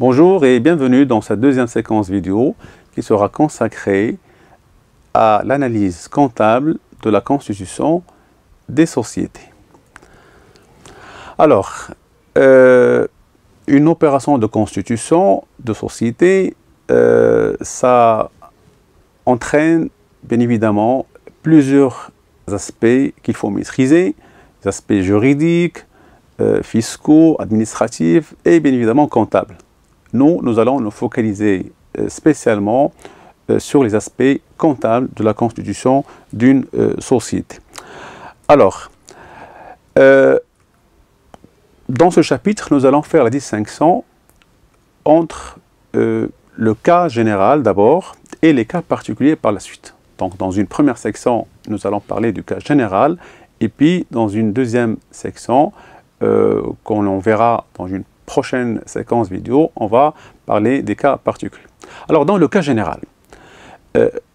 Bonjour et bienvenue dans cette deuxième séquence vidéo qui sera consacrée à l'analyse comptable de la constitution des sociétés. Alors, une opération de constitution de société, ça entraîne bien évidemment plusieurs aspects qu'il faut maîtriser, les aspects juridiques, fiscaux, administratifs et bien évidemment comptables. Nous allons nous focaliser spécialement sur les aspects comptables de la constitution d'une société. Alors, dans ce chapitre, nous allons faire la distinction entre le cas général d'abord et les cas particuliers par la suite. Donc, dans une première section, nous allons parler du cas général et puis dans une deuxième section, qu'on verra dans une prochaine séquence vidéo, on va parler des cas particuliers. Alors, dans le cas général,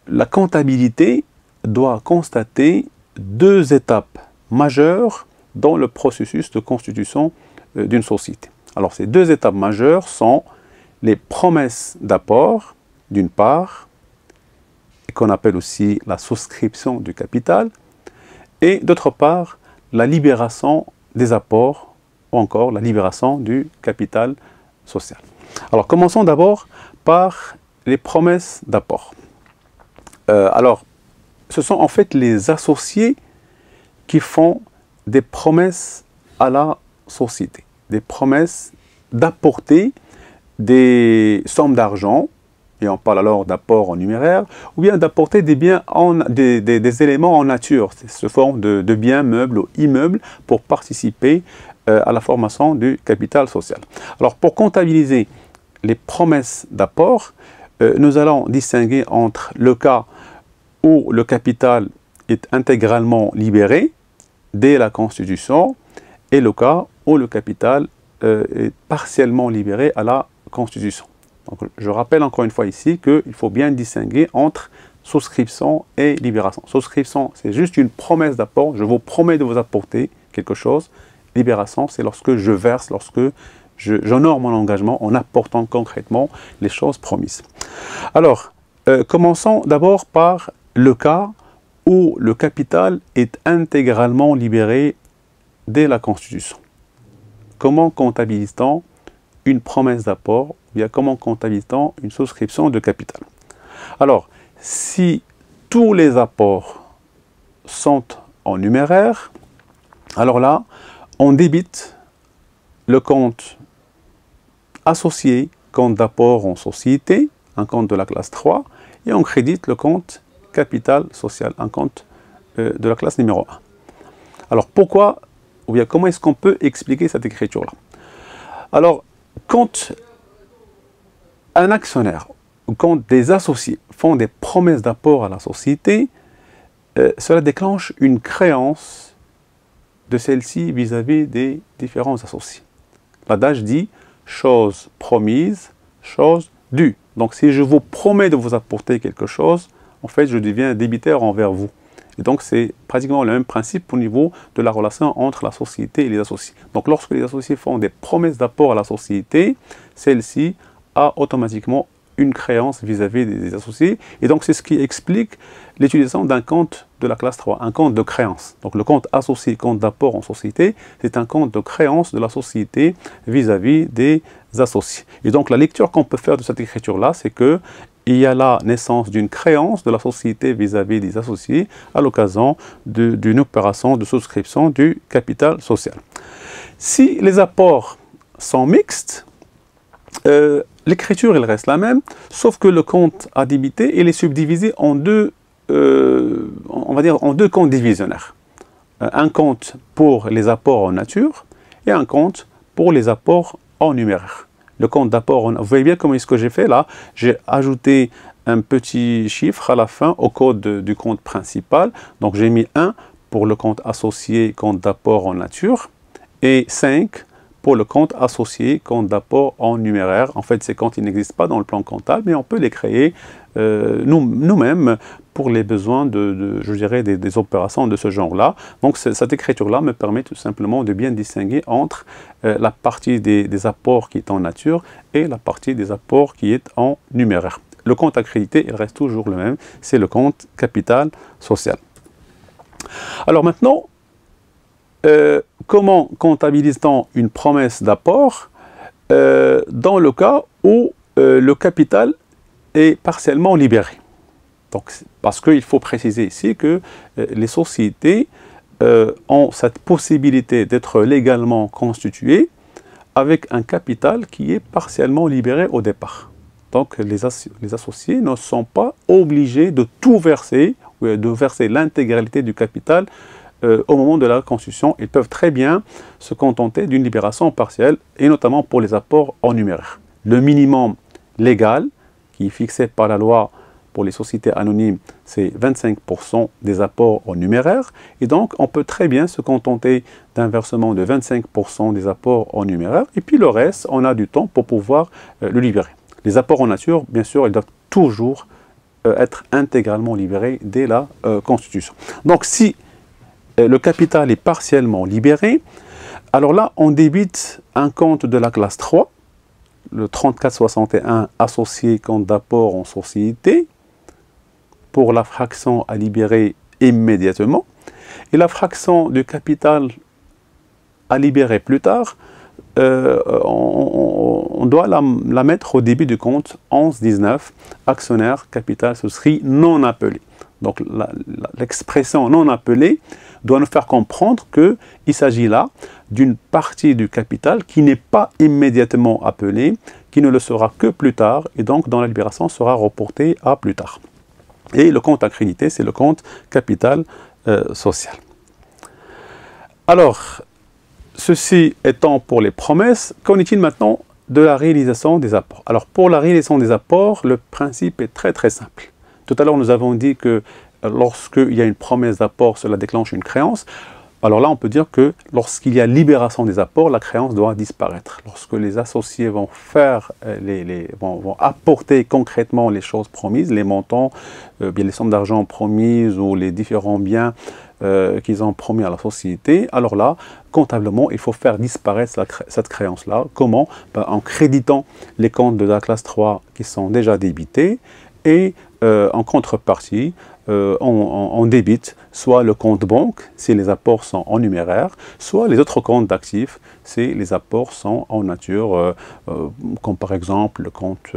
la comptabilité doit constater deux étapes majeures dans le processus de constitution d'une société. Alors, ces deux étapes majeures sont les promesses d'apport, d'une part, qu'on appelle aussi la souscription du capital, et d'autre part, la libération des apports ou encore la libération du capital social. Alors, commençons d'abord par les promesses d'apport. Alors, ce sont en fait les associés qui font des promesses à la société, des promesses d'apporter des sommes d'argent, et on parle alors d'apport en numéraire, ou bien d'apporter des biens, des éléments en nature, sous forme de biens meubles ou immeubles, pour participer à la formation du capital social. Alors, pour comptabiliser les promesses d'apport, nous allons distinguer entre le cas où le capital est intégralement libéré dès la Constitution et le cas où le capital est partiellement libéré à la Constitution. Donc, je rappelle encore une fois ici qu'il faut bien distinguer entre souscription et libération. Souscription, c'est juste une promesse d'apport. Je vous promets de vous apporter quelque chose. Libération, c'est lorsque je verse, lorsque j'honore mon engagement en apportant concrètement les choses promises. Alors, commençons d'abord par le cas où le capital est intégralement libéré dès la Constitution. Comment comptabilise-t-on une promesse d'apport ou bien comment comptabilise-t-on une souscription de capital? Alors, si tous les apports sont en numéraire, alors là, on débite le compte associé, compte d'apport en société, un compte de la classe 3, et on crédite le compte capital social, un compte de la classe numéro 1. Alors pourquoi, ou bien comment est-ce qu'on peut expliquer cette écriture-là? Alors, quand un actionnaire ou quand des associés font des promesses d'apport à la société, cela déclenche une créance de celle-ci vis-à-vis des différents associés. L'adage dit « chose promise, chose due ». Donc, si je vous promets de vous apporter quelque chose, en fait, je deviens débiteur envers vous. Et donc, c'est pratiquement le même principe au niveau de la relation entre la société et les associés. Donc, lorsque les associés font des promesses d'apport à la société, celle-ci a automatiquement une créance vis-à-vis des associés. Et donc, c'est ce qui explique l'utilisation d'un compte de la classe 3, un compte de créance. Donc, le compte associé, compte d'apport en société, c'est un compte de créance de la société vis-à-vis des associés. Et donc, la lecture qu'on peut faire de cette écriture-là, c'est que il y a la naissance d'une créance de la société vis-à-vis des associés à l'occasion d'une opération de souscription du capital social. Si les apports sont mixtes, l'écriture, elle reste la même, sauf que le compte à débiter, il est subdivisé en deux, on va dire, en deux comptes divisionnaires. Un compte pour les apports en nature et un compte pour les apports en numéraire. Le compte d'apport, vous voyez bien comment est-ce que j'ai fait là? J'ai ajouté un petit chiffre à la fin au code du compte principal. Donc j'ai mis 1 pour le compte associé, compte d'apport en nature, et 5 pour le compte associé, compte d'apport en numéraire. En fait, ces comptes, ils n'existent pas dans le plan comptable, mais on peut les créer nous-mêmes pour les besoins je dirais, des opérations de ce genre-là. Donc cette écriture-là me permet tout simplement de bien distinguer entre la partie des apports qui est en nature et la partie des apports qui est en numéraire. Le compte accrédité, il reste toujours le même, c'est le compte capital social. Alors maintenant, comment comptabilise-t-on une promesse d'apport dans le cas où le capital est partiellement libéré? Donc, parce qu'il faut préciser ici que les sociétés ont cette possibilité d'être légalement constituées avec un capital qui est partiellement libéré au départ. Donc les associés ne sont pas obligés de tout verser, ou de verser l'intégralité du capital au moment de la constitution. Ils peuvent très bien se contenter d'une libération partielle, et notamment pour les apports en numéraire. Le minimum légal, qui est fixé par la loi pour les sociétés anonymes, c'est 25% des apports en numéraire. Et donc, on peut très bien se contenter d'un versement de 25% des apports en numéraire. Et puis le reste, on a du temps pour pouvoir le libérer. Les apports en nature, bien sûr, ils doivent toujours être intégralement libérés dès la Constitution. Donc, si le capital est partiellement libéré, alors là, on débite un compte de la classe 3, le 3461 associé compte d'apport en société, pour la fraction à libérer immédiatement, et la fraction du capital à libérer plus tard, on doit la mettre au début du compte 11-19, actionnaire capital souscrit non appelé. Donc l'expression non appelée doit nous faire comprendre qu'il s'agit là d'une partie du capital qui n'est pas immédiatement appelée, qui ne le sera que plus tard, et donc dont la libération sera reportée à plus tard. Et le compte accrédité, c'est le compte capital social. Alors, ceci étant pour les promesses, qu'en est-il maintenant de la réalisation des apports? Alors, pour la réalisation des apports, le principe est très très simple. Tout à l'heure, nous avons dit que lorsqu'il y a une promesse d'apport, cela déclenche une créance. Alors là, on peut dire que lorsqu'il y a libération des apports, la créance doit disparaître. Lorsque les associés vont vont apporter concrètement les choses promises, les montants, bien les sommes d'argent promises ou les différents biens qu'ils ont promis à la société, alors là, comptablement, il faut faire disparaître cette créance-là. Comment? En créditant les comptes de la classe 3 qui sont déjà débités, et en contrepartie, on débite soit le compte banque, si les apports sont en numéraire, soit les autres comptes d'actifs, si les apports sont en nature, comme par exemple le compte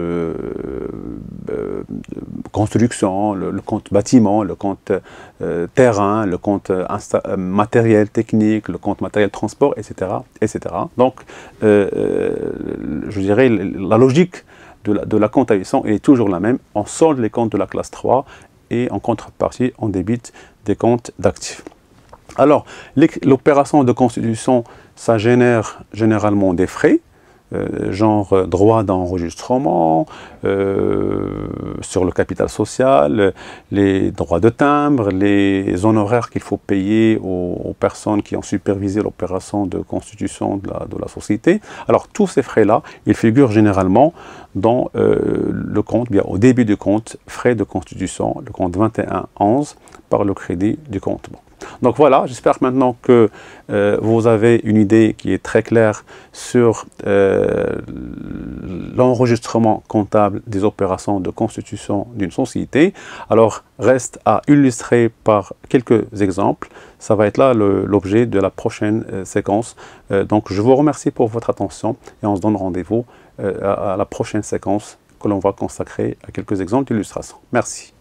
construction, le compte bâtiment, le compte terrain, le compte matériel technique, le compte matériel transport, etc. etc. Donc, je dirais, la logique de la comptabilisation est toujours la même. On solde les comptes de la classe 3 et en contrepartie, on débite des comptes d'actifs. Alors, l'opération de constitution, ça génère généralement des frais, genre droit d'enregistrement, sur le capital social, les droits de timbre, les honoraires qu'il faut payer aux personnes qui ont supervisé l'opération de constitution de la société. Alors tous ces frais-là, ils figurent généralement dans le compte, bien au début du compte, frais de constitution, le compte 2111, par le crédit du compte banque. Donc voilà, j'espère maintenant que vous avez une idée qui est très claire sur l'enregistrement comptable des opérations de constitution d'une société. Alors, reste à illustrer par quelques exemples. Ça va être là l'objet de la prochaine séquence. Donc, je vous remercie pour votre attention et on se donne rendez-vous à la prochaine séquence que l'on va consacrer à quelques exemples d'illustration. Merci.